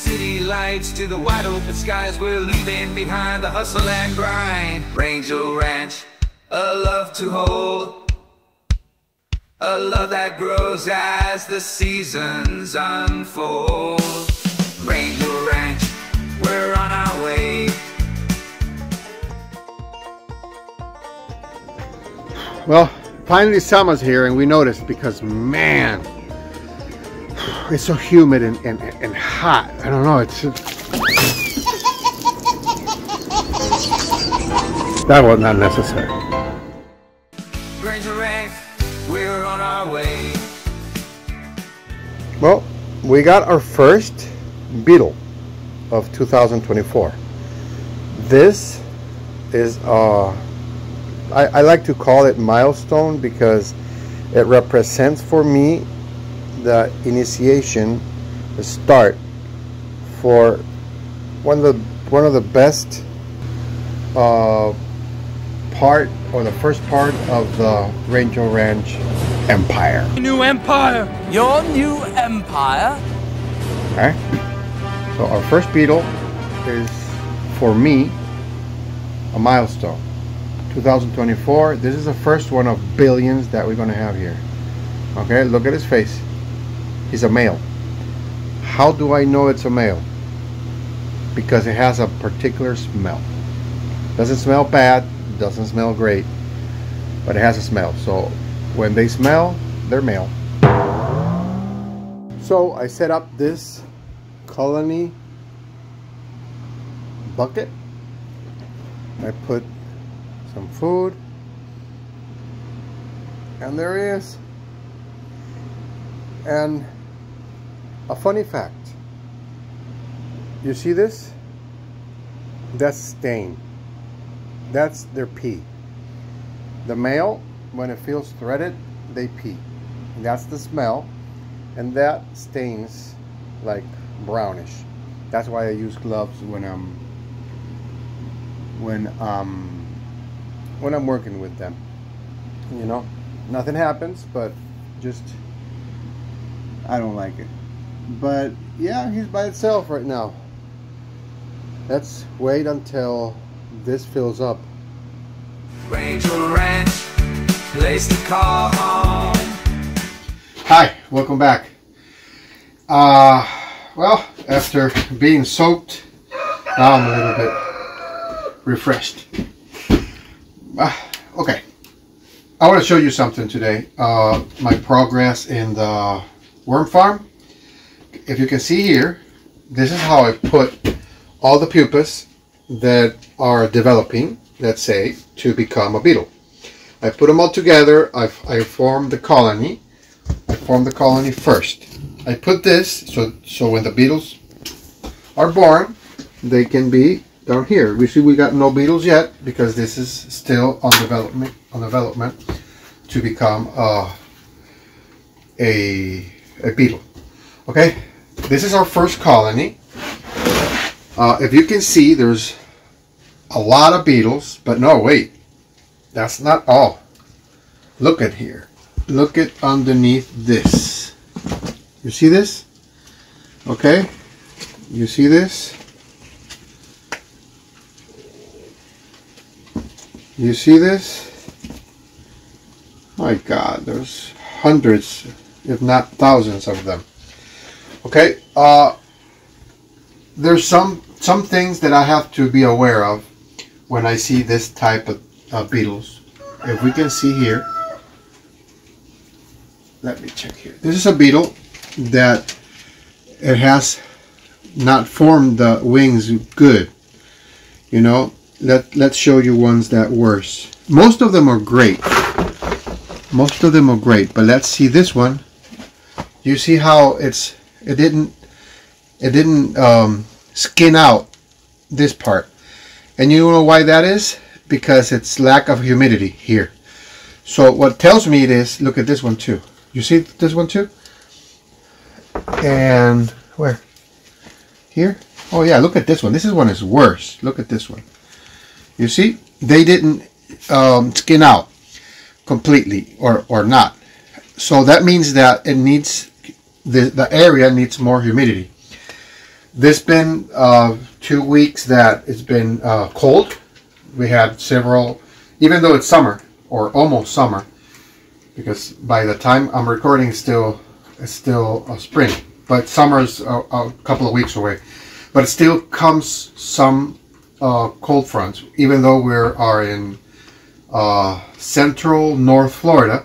city lights to the wide open skies, we're leaving behind the hustle and grind. Rangel Ranch, a love to hold, a love that grows as the seasons unfold. Rangel Ranch, we're on our way. Well, finally summer's here, and we noticed because, man, it's so humid and hot. I don't know, it's... That was not necessary. Rangel Ranch, we're on our way. Well, we got our first beetle of 2024. This is I like to call it milestone because it represents for me the initiation, the start for one of the best part, or the first part of the Rangel Ranch empire. New empire! Your new empire? Okay. So our first beetle is, for me, a milestone. 2024. This is the first one of billions that we're going to have here. Okay, look at his face. He's a male. How do I know it's a male? Because it has a particular smell. Doesn't smell bad, doesn't smell great, but it has a smell. So when they smell, they're male. So I set up this colony bucket. I put some food, and there he is. And a funny fact, you see this? That's stain. That's their pee. The male, when it feels threaded, they pee. And that's the smell, and that stains like brownish. That's why I use gloves when I'm working with them. You know, nothing happens, but just I don't like it. But yeah, he's by itself right now. Let's wait until this fills up. Rangel Ranch, place to call home. Hi, welcome back. Well, after being soaked, now I'm a little bit refreshed. Okay, I want to show you something today. My progress in the worm farm. If you can see here, this is how I put all the pupas that are developing, let's say, to become a beetle. I put them all together. I formed the colony. I formed the colony first. I put this so when the beetles are born, they can be down here. We see we got no beetles yet because this is still on development to become a beetle. Okay, this is our first colony. If you can see, there's a lot of beetles, but no, wait, that's not all. Look at here. Look at underneath this. You see this? Okay, you see this? You see this? My God, there's hundreds, if not thousands of them. Okay, there's some things that I have to be aware of when I see this type of beetles. If we can see here, let me check here. This is a beetle that it has not formed the wings good. You know, let's show you ones that worse. Most of them are great. Most of them are great, but let's see this one. You see how it didn't skin out this part, and you know why that is? Because it's lack of humidity here. So what tells me it is, look at this one too. You see this one too? And where? Here? Oh yeah, look at this one. This one is worse. Look at this one. You see? They didn't skin out completely or not. So that means that it needs, the area needs more humidity. This been 2 weeks that it's been cold. We had several, even though it's summer or almost summer, because by the time I'm recording, it's still spring. But summer's a couple of weeks away. But it still comes some cold fronts, even though we are in central North Florida.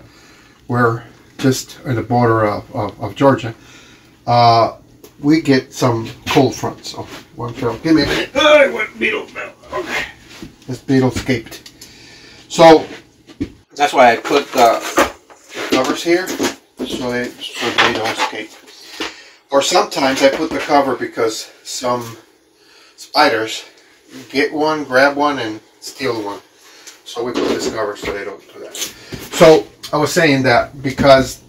We're just in the border of Georgia. We get some cold fronts. So one fell. Give me a minute. Oh, what beetle fell? Okay. This beetle escaped. So that's why I put the covers here so they don't escape. Or sometimes I put the cover because some spiders get one, grab one, and steal one. So we put this cover so they don't do that. So I was saying that because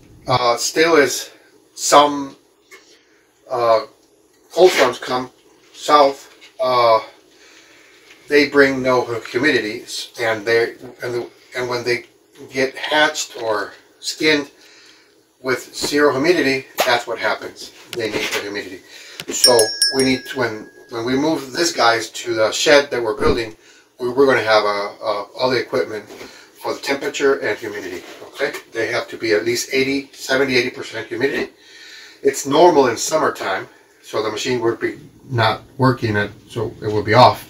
still is some cold fronts come south, they bring no humidity, and when they get hatched or skinned with zero humidity, that's what happens. They need the humidity. So we need to, when we move these guys to the shed that we're building, we're going to have all the equipment for the temperature and humidity. Okay, they have to be at least 70-80% humidity. It's normal in summertime, so the machine would be not working, so it will be off.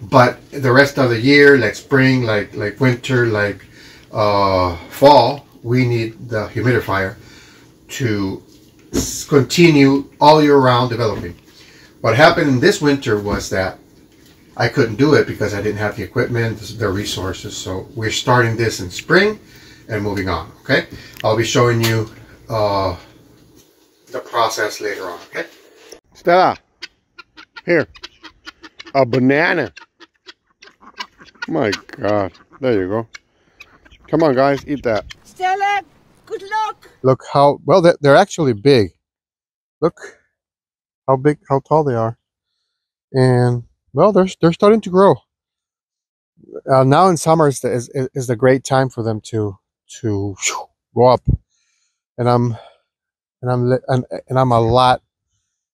But the rest of the year, like spring, like winter, like fall, we need the humidifier to continue all year round developing. What happened in this winter was that I couldn't do it because I didn't have the equipment, the resources. So we're starting this in spring and moving on. Okay, I'll be showing you the process later on. Okay, Stella, here, a banana. My God, there you go. Come on, guys, eat that. Stella, good luck. Look how well they're actually big. Look how big, how tall they are, and well, they're starting to grow. Now in summer is the great time for them to go up, and I'm a lot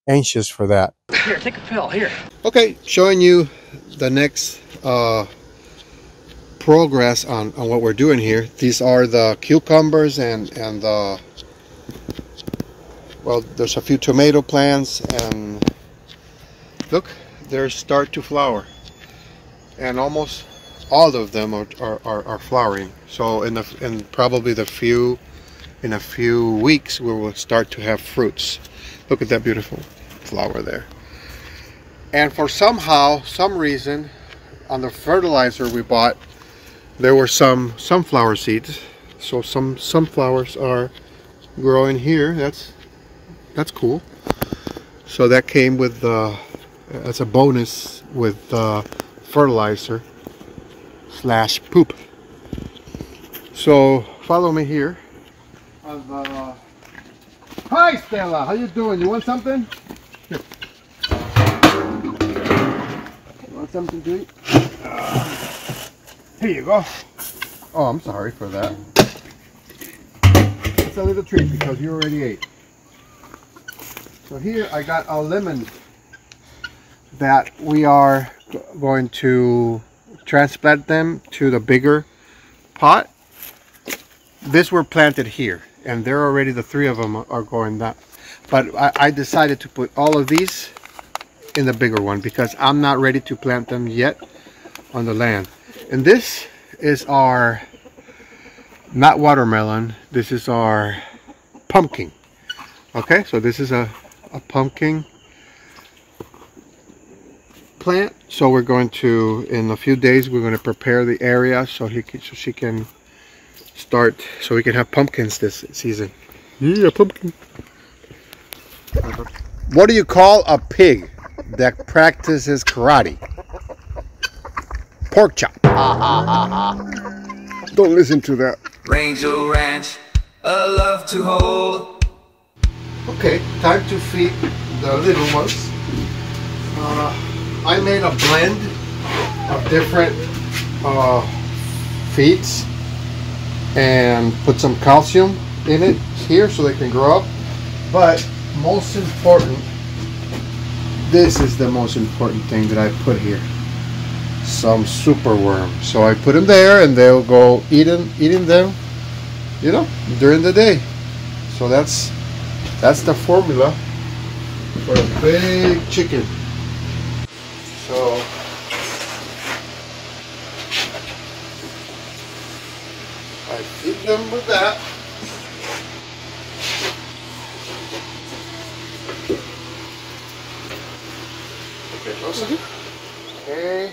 anxious for that. Here, take a pill. Here. Okay, showing you the next progress on what we're doing here. These are the cucumbers and the, well, there's a few tomato plants, and look, they start to flower, and almost all of them are flowering. So in probably in a few weeks we will start to have fruits. Look at that beautiful flower there. And for some reason, on the fertilizer we bought, there were some sunflower seeds. So some sunflowers are growing here. That's cool. So that came with as a bonus with fertilizer / poop. So follow me here. Hi Stella, how you doing? You want something? Here. You want something to eat? Here you go. Oh, I'm sorry for that. It's a little treat because you already ate. So here I got a lemon that we are going to transplant them to the bigger pot. This were planted here, and they're already, the 3 of them are going that. But I decided to put all of these in the bigger one because I'm not ready to plant them yet on the land. And this is our, not watermelon, this is our pumpkin. Okay, so this is a pumpkin plant. So we're going to, in a few days, we're going to prepare the area so she can start, so we can have pumpkins this season. Yeah, pumpkin. What do you call a pig that practices karate? Pork chop. Don't listen to that. Rangel Ranch, a love to hold. Okay, time to feed the little ones. I made a blend of different feeds and put some calcium in it here so they can grow up. But most important, this is the most important thing that I put here. Some super worms. So I put them there, and they'll go eating them, you know, during the day. So that's the formula for a big chicken. So I feed them with that. Okay, closer. Hey,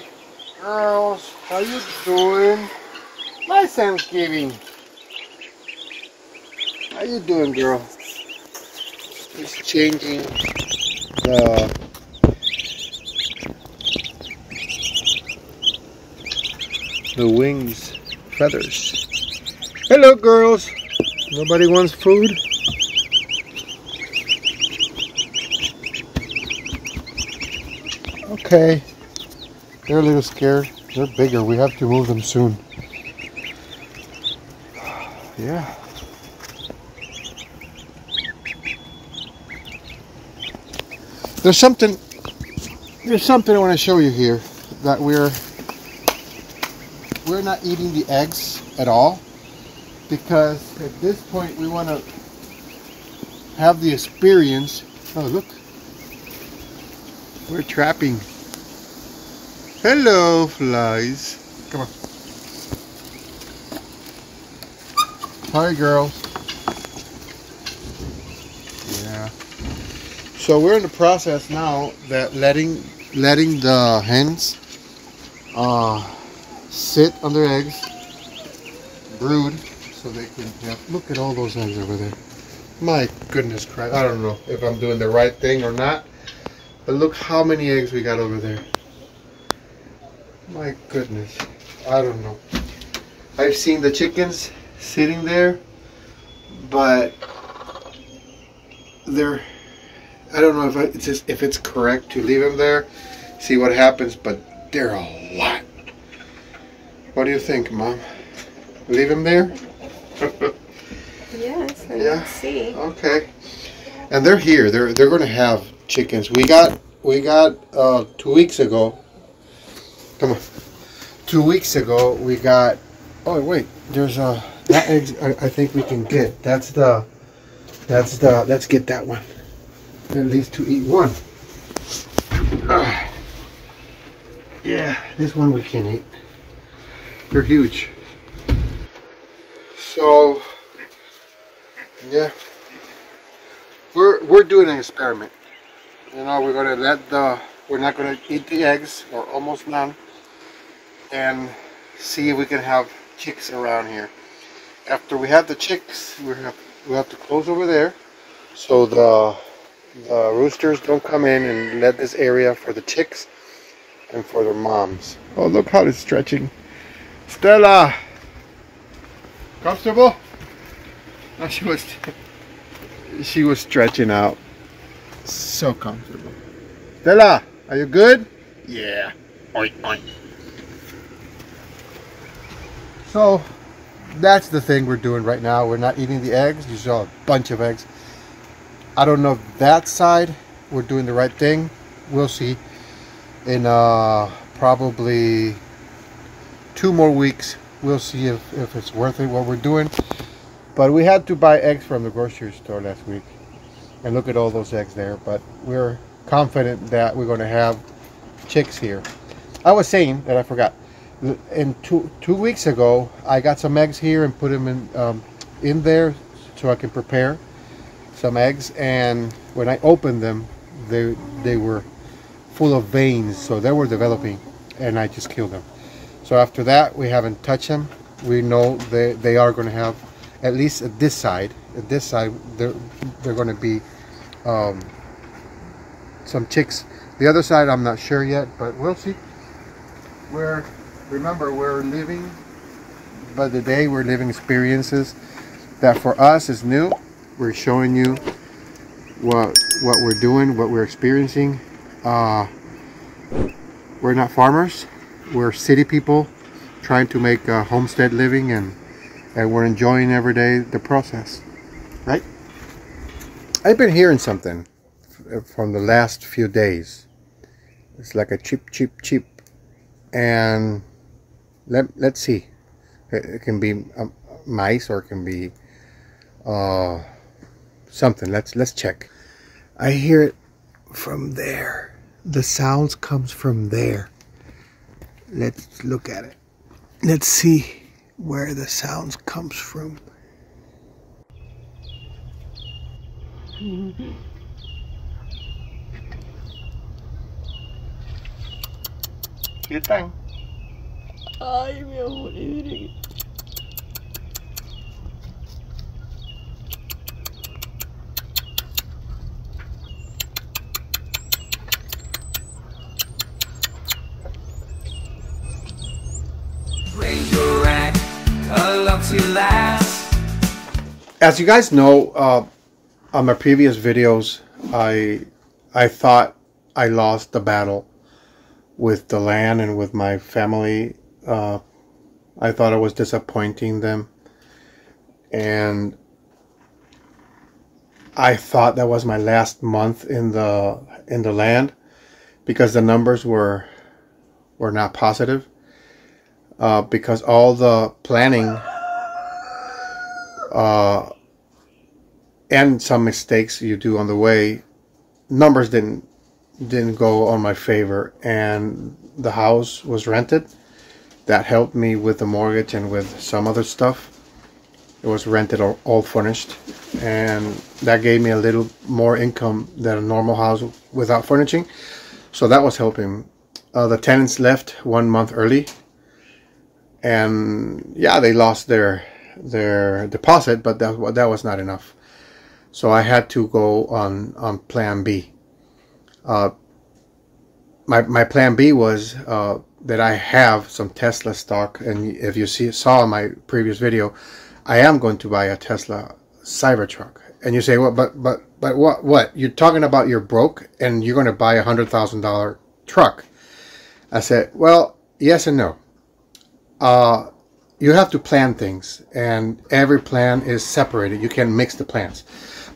girls, how you doing? Nice Thanksgiving. How you doing, girl? He's changing the wings, feathers. Hello, girls. Nobody wants food? Okay. They're a little scared. They're bigger. We have to move them soon. Yeah. There's something I want to show you here, that we're not eating the eggs at all, because at this point we want to have the experience. Oh, look, we're trapping. Hello, flies. Come on. Hi, girls. Yeah. So we're in the process now that letting the hens sit on their eggs, brood, so they can have. Look at all those eggs over there. My goodness Christ! I don't know if I'm doing the right thing or not, but look how many eggs we got over there. My goodness, I don't know. I've seen the chickens sitting there, but I don't know if it's correct to leave them there, see what happens, but they're a lot. What do you think, Mom? Leave them there? Yes, Yeah. see. Okay. And they're here. They're going to have chickens. We got 2 weeks ago. Come on. 2 weeks ago we got. Oh wait, there's that eggs. I think we can get. Let's get that one. At least to eat one. Yeah, this one we can eat. They're huge. So yeah, we're doing an experiment. You know, we're not gonna eat the eggs, or almost none, and see if we can have chicks around here. After we have the chicks, we have to close over there, so the roosters don't come in and let this area for the chicks and for their moms. Oh, look how it's stretching. Stella, comfortable? No, she was stretching out. So comfortable. Stella, are you good? Yeah. Oink, oink. So that's the thing we're doing right now. We're not eating the eggs. You saw a bunch of eggs. I don't know if that side we're doing the right thing. We'll see. In probably 2 more weeks, we'll see if it's worth it what we're doing. But we had to buy eggs from the grocery store last week, and look at all those eggs there. But we're confident that we're going to have chicks here. I was saying that I forgot. In two weeks ago, I got some eggs here and put them in there so I can prepare some eggs. And when I opened them, they were full of veins, so they were developing, and I just killed them. So after that, we haven't touched them. We know they are going to have, at least at this side, they're going to be some chicks. The other side, I'm not sure yet, but we'll see. Remember, we're living by the day. We're living experiences that for us is new. We're showing you what we're doing, what we're experiencing. We're not farmers. We're city people trying to make a homestead living, and we're enjoying every day the process, right? I've been hearing something from the last few days. It's like a cheap. And let's see. It can be mice, or it can be something. Let's check. I hear it from there. The sounds comes from there. Let's look at it. Let's see where the sounds comes from. ¿Qué tal? Ay, mi amor, mire. Rangel Ranch, a love to last. As you guys know, on my previous videos, I thought I lost the battle with the land and with my family. I thought I was disappointing them, and I thought that was my last month in the land, because the numbers were not positive. Because all the planning and some mistakes you do on the way, numbers didn't go on my favor, and the house was rented. That helped me with the mortgage and with some other stuff. It was rented all furnished, and that gave me a little more income than a normal house without furnishing. So that was helping. The tenants left 1 month early, and yeah, they lost their deposit, but that was not enough. So I had to go on plan B. My plan B was that I have some Tesla stock, and if you saw my previous video, I am going to buy a Tesla Cybertruck. And you say, well, but what? You're talking about you're broke and you're going to buy $100,000 truck? I said, well, yes and no. You have to plan things, and every plan is separated. You can mix the plans,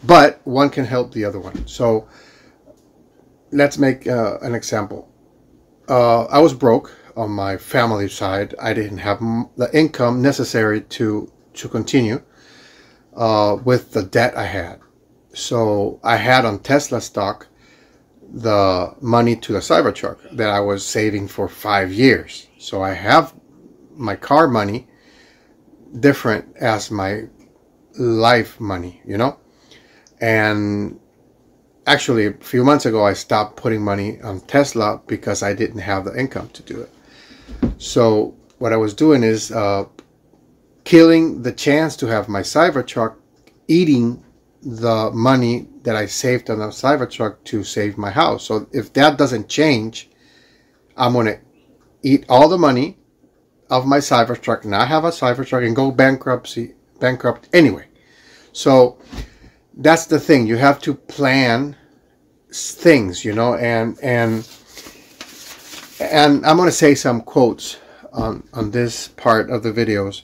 but one can help the other one. So let's make an example. I was broke on my family side. I didn't have the income necessary to continue with the debt I had. So I had on Tesla stock the money to the Cybertruck that I was saving for 5 years. So I have my car money different as my life money, you know. And actually, a few months ago, I stopped putting money on Tesla because I didn't have the income to do it. So what I was doing is killing the chance to have my Cybertruck, eating the money that I saved on the Cybertruck to save my house. So if that doesn't change, I'm going to eat all the money of my Cybertruck, not have a Cybertruck, and go bankrupt anyway. So that's the thing. You have to plan things, you know, and I'm going to say some quotes on this part of the videos.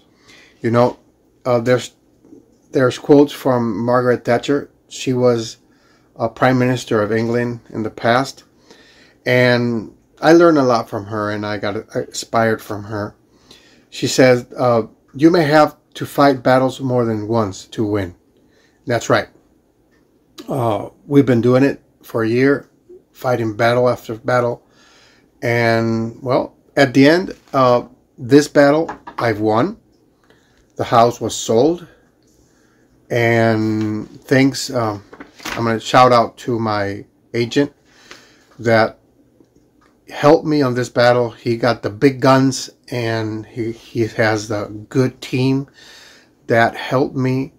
You know, there's quotes from Margaret Thatcher. She was a Prime Minister of England in the past, and I learned a lot from her, and I got inspired from her. She says, you may have to fight battles more than once to win. That's right. We've been doing it for a year, fighting battle after battle. And, well, at the end of this battle, I've won. The house was sold. And thanks, I'm going to shout out to my agent that helped me on this battle. He got the big guns, and he has the good team that helped me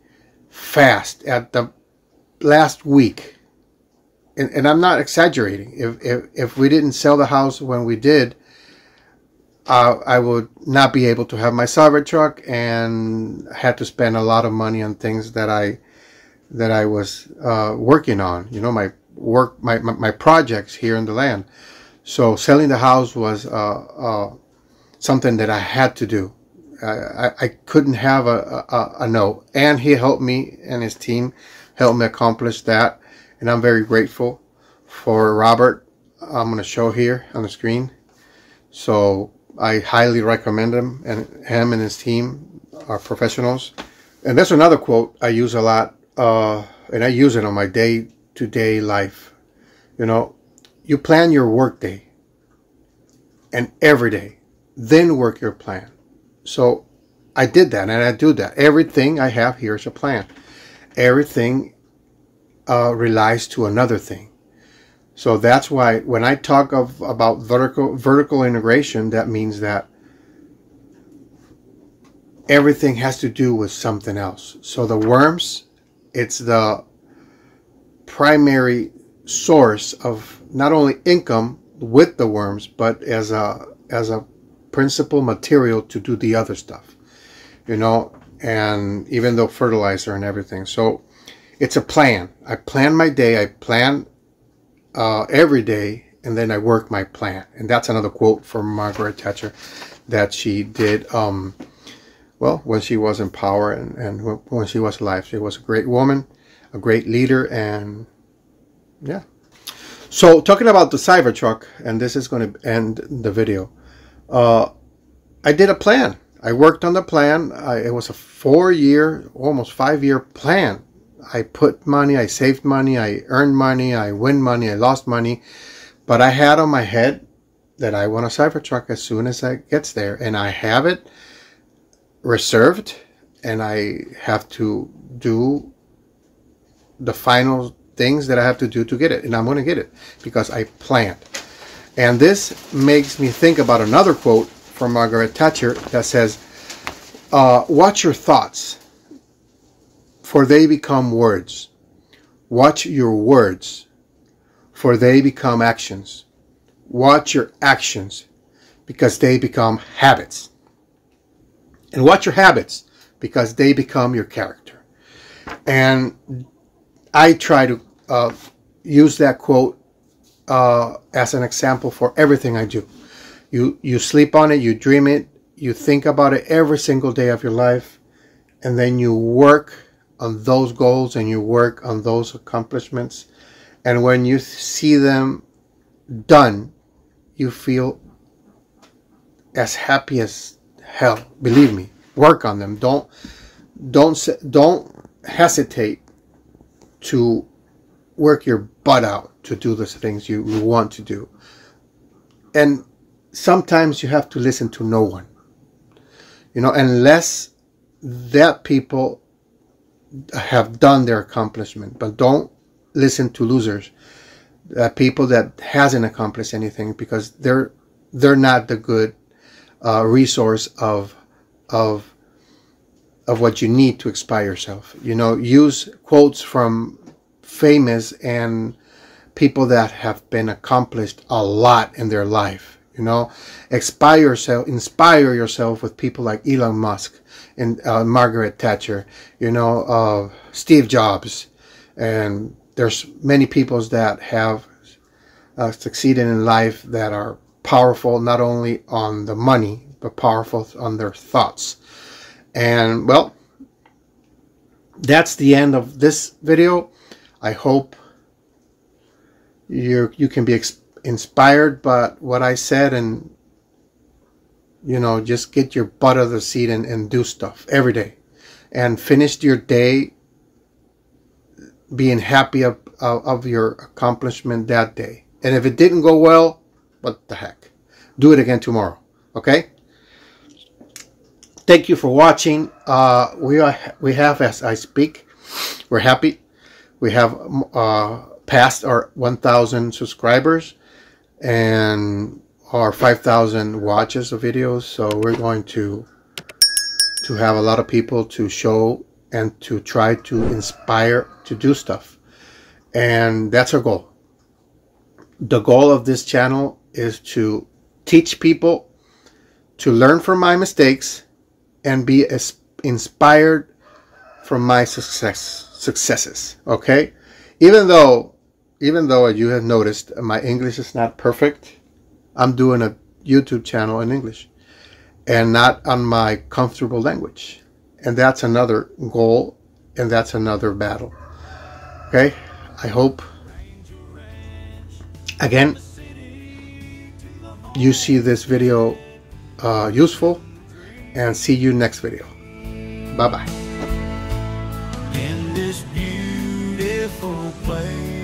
fast at the last week. And I'm not exaggerating. If we didn't sell the house when we did, I would not be able to have my Cybertruck, and had to spend a lot of money on things that I was working on. You know, my projects here in the land. So selling the house was something that I had to do. I couldn't have a no. And he helped me, and his team helped me accomplish that. And I'm very grateful for Robert I'm going to show here on the screen. So I highly recommend him, and his team are professionals. And there's another quote I use a lot, and I use it on my day-to-day life. You know, you plan your work day and every day, then work your plan. So I did that, and I do that. Everything I have here is a plan. Everything relies to another thing. So that's why when I talk about vertical integration, that means that everything has to do with something else. So the worms, it's the primary source of not only income with the worms, but as a principal material to do the other stuff, you know, and even though fertilizer and everything. So it's a plan. I plan my day. I plan every day, and then I work my plan. And that's another quote from Margaret Thatcher that she did well, when she was in power and when she was alive. She was a great woman, a great leader, and yeah. So talking about the Cybertruck, and this is going to end the video. I did a plan. I worked on the plan. It was a 4-year, almost 5-year plan. I put money, I saved money, I earned money, I win money, I lost money. But I had on my head that I want a Cybertruck as soon as it gets there. And I have it reserved, and I have to do the final things that I have to do to get it. And I'm going to get it because I planned. And this makes me think about another quote from Margaret Thatcher that says, watch your thoughts, for they become words. Watch your words, for they become actions. Watch your actions, because they become habits. And watch your habits, because they become your character. And I try to use that quote as an example for everything I do. You sleep on it, you dream it, you think about it every single day of your life, and then you work on those goals and you work on those accomplishments. And when you see them done, you feel as happy as hell. Believe me, work on them. Don't hesitate to work your butt out to do the things you want to do. And sometimes you have to listen to no one, you know, unless that people have done their accomplishment. But don't listen to losers, people that hasn't accomplished anything, because they're not the good resource of what you need to inspire yourself. You know, use quotes from famous and people that have been accomplished a lot in their life. You know, inspire yourself with people like Elon Musk and Margaret Thatcher, you know, Steve Jobs. And there's many people that have succeeded in life that are powerful not only on the money, but powerful on their thoughts. And well, that's the end of this video. I hope you can be inspired by what I said, and you know, just get your butt out of the seat and do stuff every day, and finish your day being happy of your accomplishment that day. And if it didn't go well, what the heck, do it again tomorrow. Okay, thank you for watching. We have, as I speak, we're happy. We have passed our 1,000 subscribers and our 5,000 watches of videos. So we're going to have a lot of people to show and to try to inspire to do stuff. And that's our goal. The goal of this channel is to teach people to learn from my mistakes and be inspired from my successes. Okay, even though you have noticed my English is not perfect, I'm doing a YouTube channel in English and not on my comfortable language, and that's another goal, and that's another battle. Okay, I hope, again, you see this video useful, and see you next video. Bye bye. In this beautiful place.